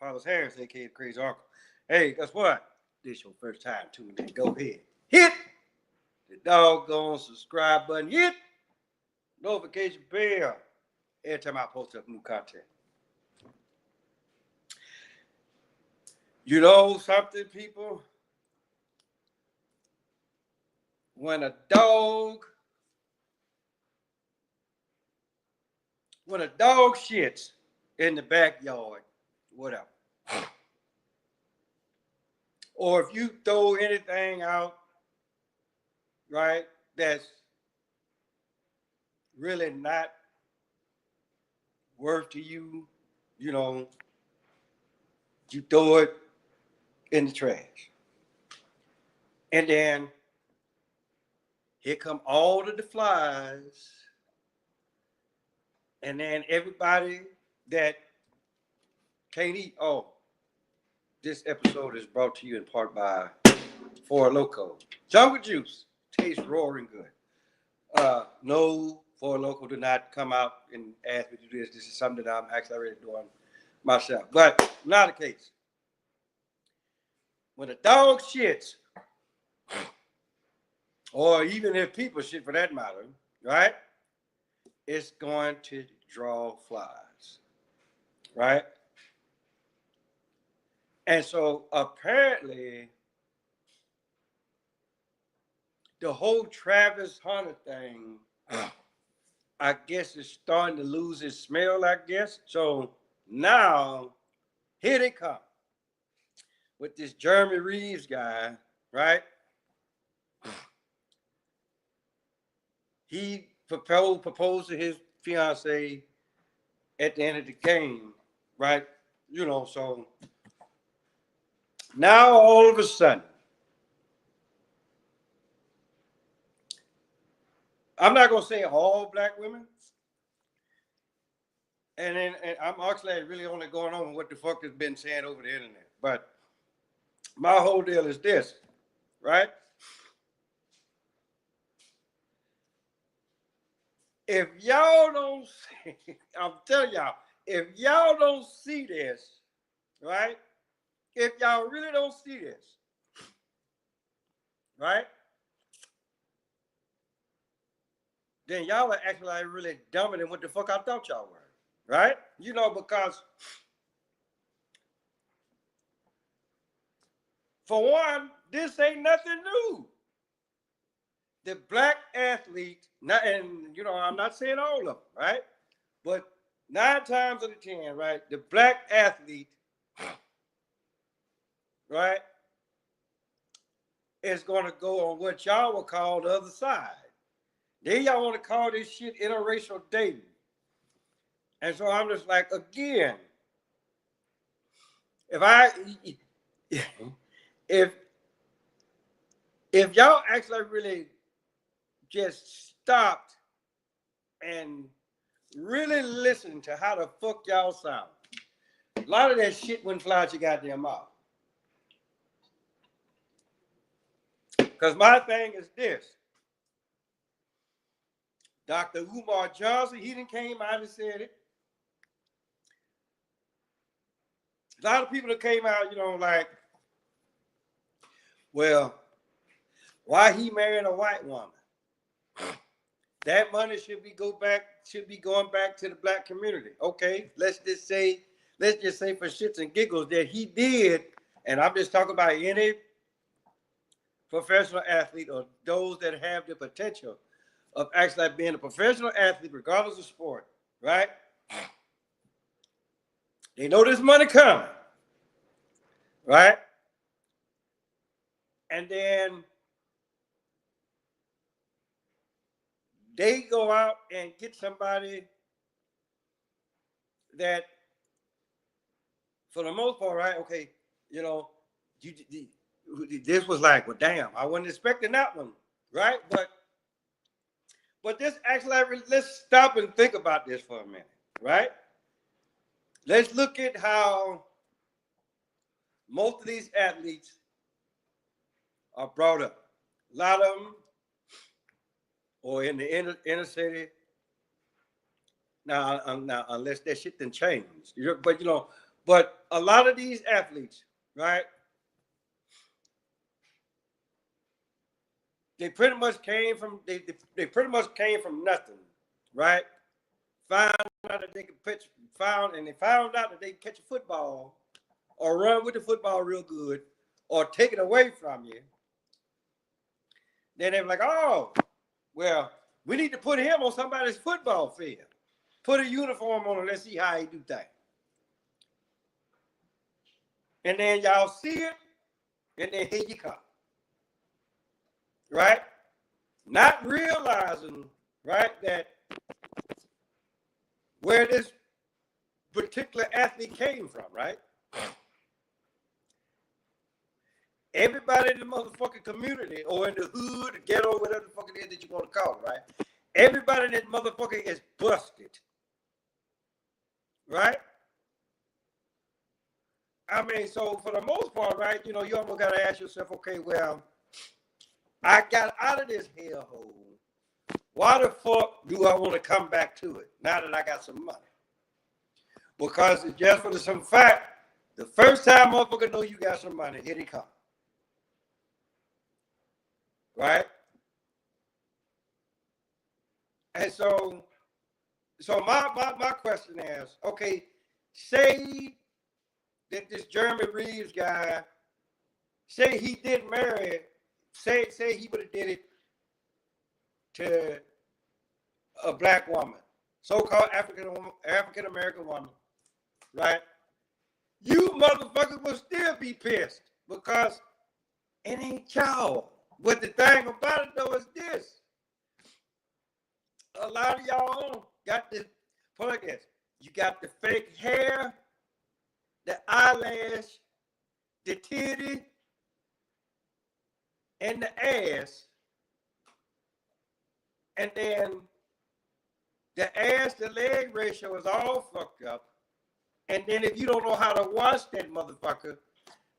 Carlos Harris, aka the Crazy Uncle. Hey, guess what? This your first time tuning in. Go ahead. Hit the doggone subscribe button. Hit notification bell every time I post up new content. You know something, people? When a dog shits in the backyard, whatever. Or if you throw anything out, right, that's really not worth to you, you know, you throw it in the trash. And then here come all of the flies. And then everybody that can't eat. Oh, this episode is brought to you in part by Four Loco. Jungle Juice tastes roaring good. No, Four Loco did not come out and ask me to do this. This is something that I'm actually already doing myself. But not the case. When a dog shits, or even if people shit for that matter, right, it's going to draw flies, right? And so apparently, the whole Travis Hunter thing, I guess, is starting to lose its smell, I guess. So now, here they come with this Jeremy Reaves guy, right? He proposed to his fiance at the end of the game, right? You know, so now all of a sudden, I'm not gonna say all black women, and I'm actually really only going on with what the fuck has been said over the internet. But my whole deal is this, right? If y'all don't see, I'm telling y'all, if y'all don't see this, right? If y'all really don't see this, right? Then y'all are acting like really dumber than what the fuck I thought y'all were, right? You know, because for one, this ain't nothing new. The black athlete, and you know, I'm not saying all of them, right? But 9 times out of 10, right, the black athlete, right, is going to go on what y'all would call the other side. Then y'all want to call this shit interracial dating. And so I'm just like, again, if if y'all actually really just stopped and really listened to how the fuck y'all sound, a lot of that shit wouldn't fly out your goddamn mouth. Because my thing is this. Dr. Umar Johnson, he didn't came out and said it. A lot of people that came out, you know, like, well, why he marrying a white woman? That money should be going back to the black community. Okay, let's just say for shits and giggles that he did, and I'm just talking about any professional athlete or those that have the potential of actually being a professional athlete, regardless of sport, right? They know this money coming, right? And then they go out and get somebody that, for the most part, right? Okay, you know, this was like, well, damn, I wasn't expecting that one, right? But this actually, let's stop and think about this for a minute, right? Let's look at how most of these athletes are brought up. A lot of them, or in the inner city. Now, unless that shit done changed, but But a lot of these athletes, right? They pretty much came from they pretty much came from nothing, right? Found out that they could pitch, they found out that they could catch a football or run with the football real good or take it away from you. Then they were like, oh, well, we need to put him on somebody's football field. Put a uniform on him, let's see how he do things. And then y'all see it, and then here you come. Right? Not realizing, right, that where this particular athlete came from, right? Everybody in the motherfucking community or in the hood, the ghetto, whatever the fuck it is that you want to call it, right? Everybody in that motherfucker is busted. Right? I mean, so for the most part, right, you almost got to ask yourself, okay, well, I got out of this hellhole. Why the fuck do I want to come back to it now that I got some money? Because it's just for some fact, the first time motherfucker know you got some money, here they come. Right? And so my question is, okay, say that this Jeremy Reaves guy, say he didn't marry, say he would have did it to a black woman, so-called African American woman, right? You motherfuckers will still be pissed because it ain't y'all. But the thing about it though is this. A lot of y'all got this, put like this. You got the fake hair, the eyelash, the titty, and the ass. And then the ass to leg ratio is all fucked up. And then if you don't know how to wash that motherfucker,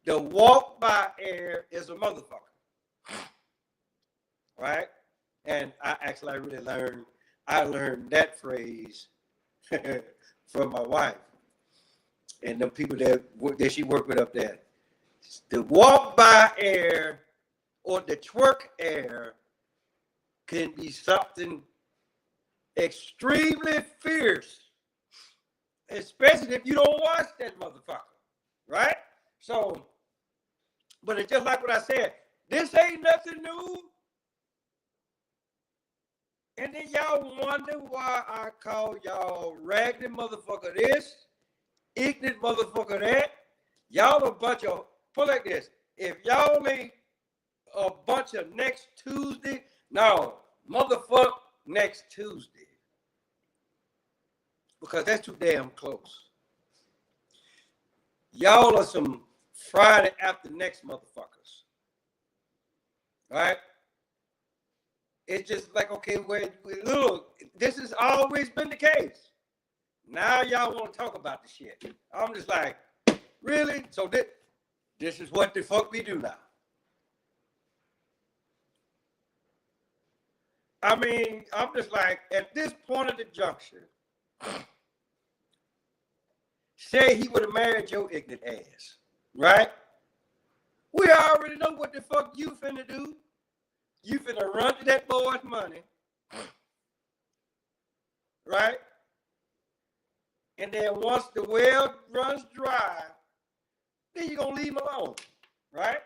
the walk by air is a motherfucker. Right? And I learned that phrase from my wife and the people that she worked with up there. The walk by air or the twerk air can be something extremely fierce, especially if you don't watch that motherfucker, right? So, but it's just like what I said, this ain't nothing new. And then y'all wonder why I call y'all raggedy motherfucker this, ignorant motherfucker that. Y'all a bunch of, put like this, if y'all ain't a bunch of next Tuesday, no, motherfuck next Tuesday. Because that's too damn close. Y'all are some Friday after next motherfuckers. Right? It's just like, okay, look, this has always been the case. Now y'all want to talk about the shit. I'm just like, really? So this is what the fuck we do now. I mean, I'm just like, at this point of the juncture, say he would have married your ignorant ass, right? We already know what the fuck you finna do. You finna run to that boy's money, right? And then once the well runs dry, then you're gonna leave him alone, right?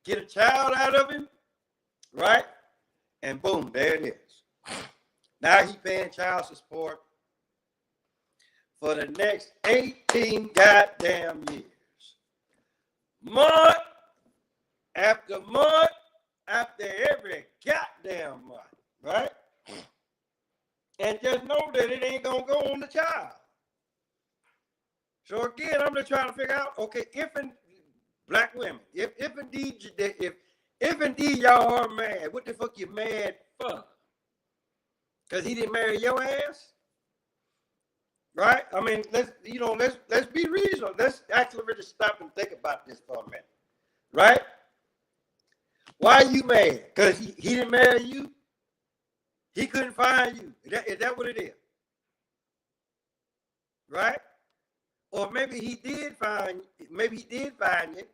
Get a child out of him, right? And boom, there it is. Now he paying child support for the next 18 goddamn years. Month after month after every goddamn month, right? And just know that it ain't gonna go on the child. So again, I'm just trying to figure out, okay, if black women, if indeed y'all are mad, what the fuck you mad for? Because he didn't marry your ass? Right? I mean, let's be reasonable. Let's actually really stop and think about this for a minute. Right? Why are you mad? Because he didn't marry you? He couldn't find you. Is that what it is? right? Or maybe he did find it,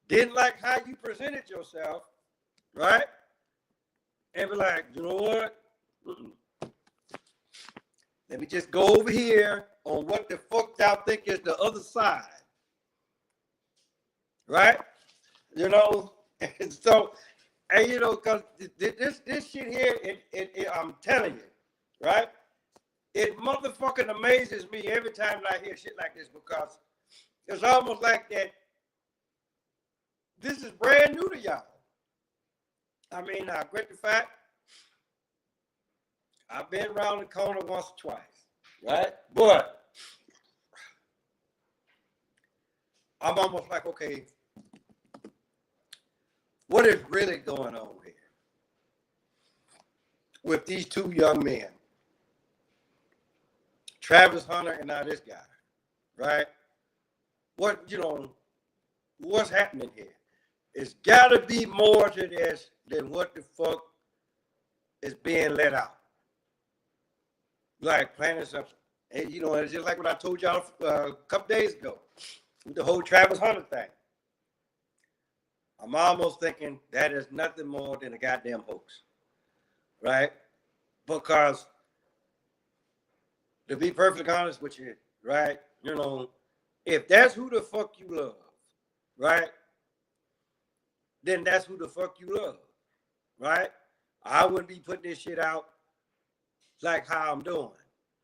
didn't like how you presented yourself, right? And be like, you know what? Let me just go over here on what the fuck y'all think is the other side, right? You know, and so, and you know, because this shit here, I'm telling you, right? It motherfucking amazes me every time I hear shit like this because it's almost like that. This is brand new to y'all. I mean, I great the fact I've been around the corner once or twice, right? But I'm almost like, okay, what is really going on here with these two young men, Travis Hunter and now this guy, right? What, you know, what's happening here? It's got to be more to this than what the fuck is being let out. Like plain and simple. And, you know, it's just like what I told y'all a couple days ago with the whole Travis Hunter thing. I'm almost thinking that is nothing more than a goddamn hoax, right? Because to be perfectly honest with you, right, you know, if that's who the fuck you love, right, then that's who the fuck you love, right? I wouldn't be putting this shit out like how I'm doing,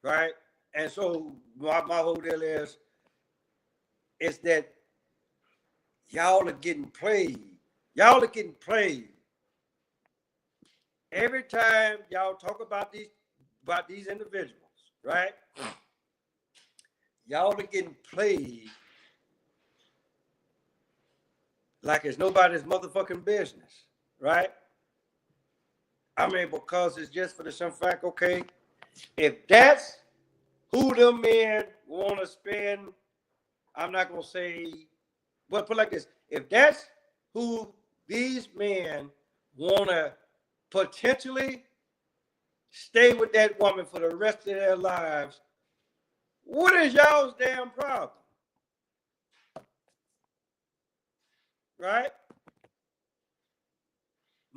right? And so my whole deal is that y'all are getting played. Y'all are getting played. Every time y'all talk about these individuals, right? Y'all are getting played like it's nobody's motherfucking business, right? I mean, because it's just for the simple fact, okay, if that's who them men want to spend, I'm not going to say, but put it like this, if that's who these men want to potentially stay with that woman for the rest of their lives, what is y'all's damn problem? Right?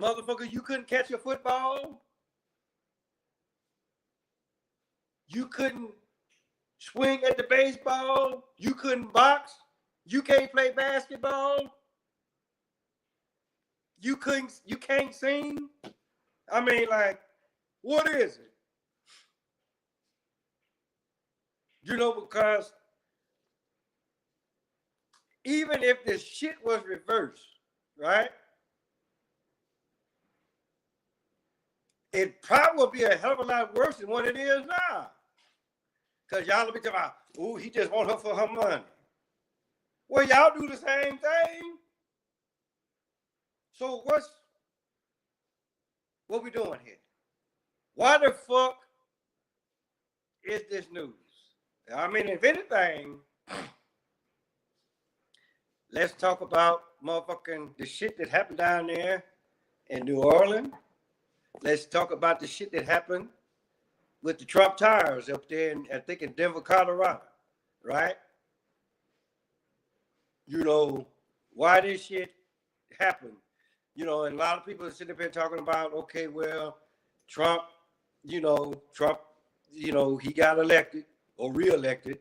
Motherfucker, you couldn't catch a football. You couldn't swing at the baseball. You couldn't box. You can't play basketball. You can't sing. I mean, like, what is it? You know, because even if this shit was reversed, right? It probably would be a hell of a lot worse than what it is now. Because y'all will be talking about, ooh, he just want her for her money. Well, y'all do the same thing. So what we doing here? Why the fuck is this news? I mean, if anything, let's talk about motherfucking the shit that happened down there in New Orleans. Let's talk about the shit that happened with the Trump tires up there in, I think in Denver, Colorado, right? You know, why this shit happened. You know, and a lot of people are sitting up here talking about, okay, well, Trump, he got elected or reelected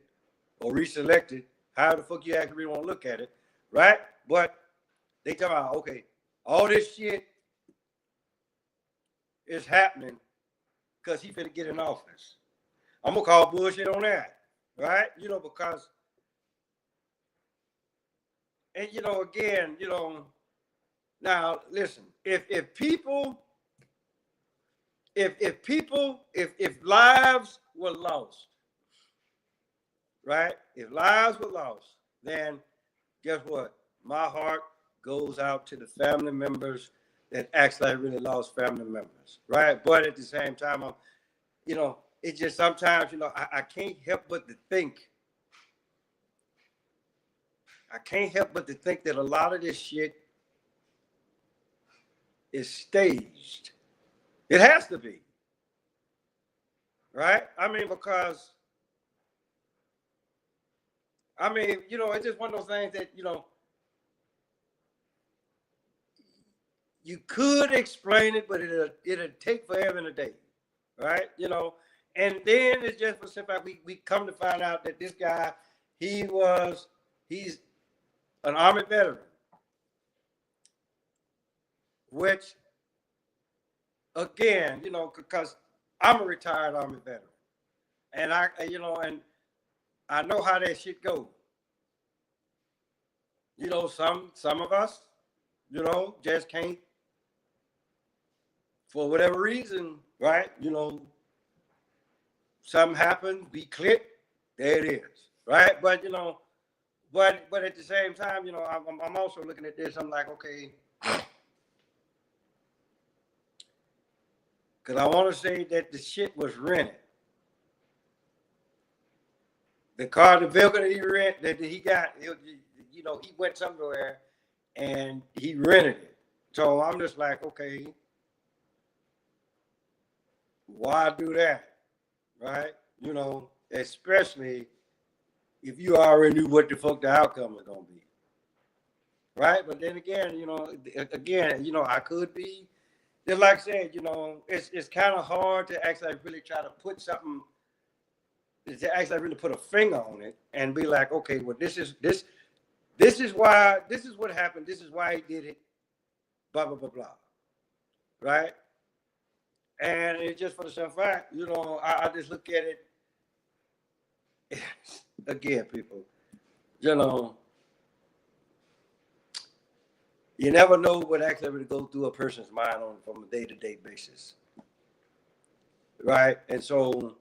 or reselected, how the fuck you actually really want to look at it, right? But they talk about, okay, all this shit is happening because he finna get in office. I'm gonna call bullshit on that, right? You know, because, and you know, again, you know, now listen, if lives were lost, right? If lives were lost, then guess what? My heart goes out to the family members that actually really lost family members, right? But at the same time, you know, it just sometimes, you know, I can't help but to think. I can't help but to think that a lot of this shit is staged. It has to be, right? I mean, because I mean, you know, it's just one of those things that, you know, you could explain it, but it'll take forever and a day, right? You know, and then it's just for simple. We come to find out that this guy, he's an Army veteran, which again, you know, because I'm a retired Army veteran, and I know how that shit goes. You know, some of us, you know, just can't, for whatever reason, right? You know, something happened, we click, there it is, right? But you know, but at the same time, you know, I'm also looking at this. I'm like, okay, because I want to say that the shit was rented. The car, the vehicle that he rent, that he got, you know, he went somewhere and he rented it. So I'm just like, okay, why do that, right? You know, especially if you already knew what the fuck the outcome was gonna be, right? But then again, you know, I could be just like I said, you know, it's kind of hard to actually really try to put something, to actually really put a finger on it and be like, okay, well, this is why, this is what happened, this is why he did it, blah blah blah blah, right? And it's just for the simple fact, you know, I just look at it again, people, you know, you never know what actually really goes through a person's mind on from a day-to-day basis, right? And so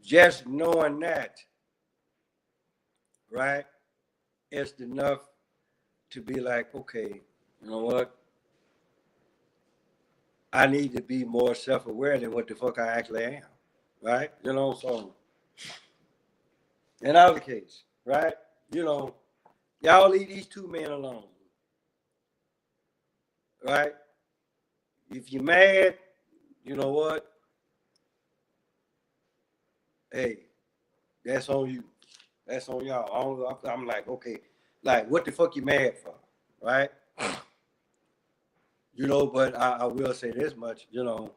just knowing that, right, it's enough to be like, okay, you know what? I need to be more self-aware than what the fuck I actually am, right? You know, so in our case, right? You know, y'all leave these two men alone, right? If you're mad, you know what? Hey, that's on you. That's on y'all. I'm like, okay, like, what the fuck you mad for, right? You know, but I will say this much, you know,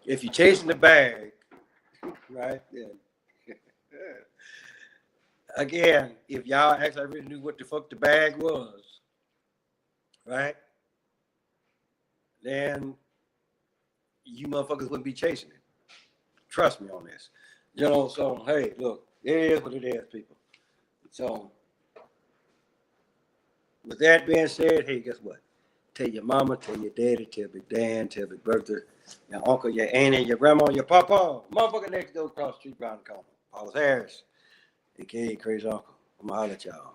if you're chasing the bag, right? Then, again, if y'all actually really knew what the fuck the bag was, right? Then you motherfuckers wouldn't be chasing it. Trust me on this. You know, so hey, look, it is what it is, people. So with that being said, hey, guess what? Tell your mama, tell your daddy, tell Big Dan, tell Big Bertha, your uncle, your auntie, your grandma, your papa, motherfucker next door across the street around the corner. Paulus Harris, aka Crazy Uncle. I'm gonna holler at y'all.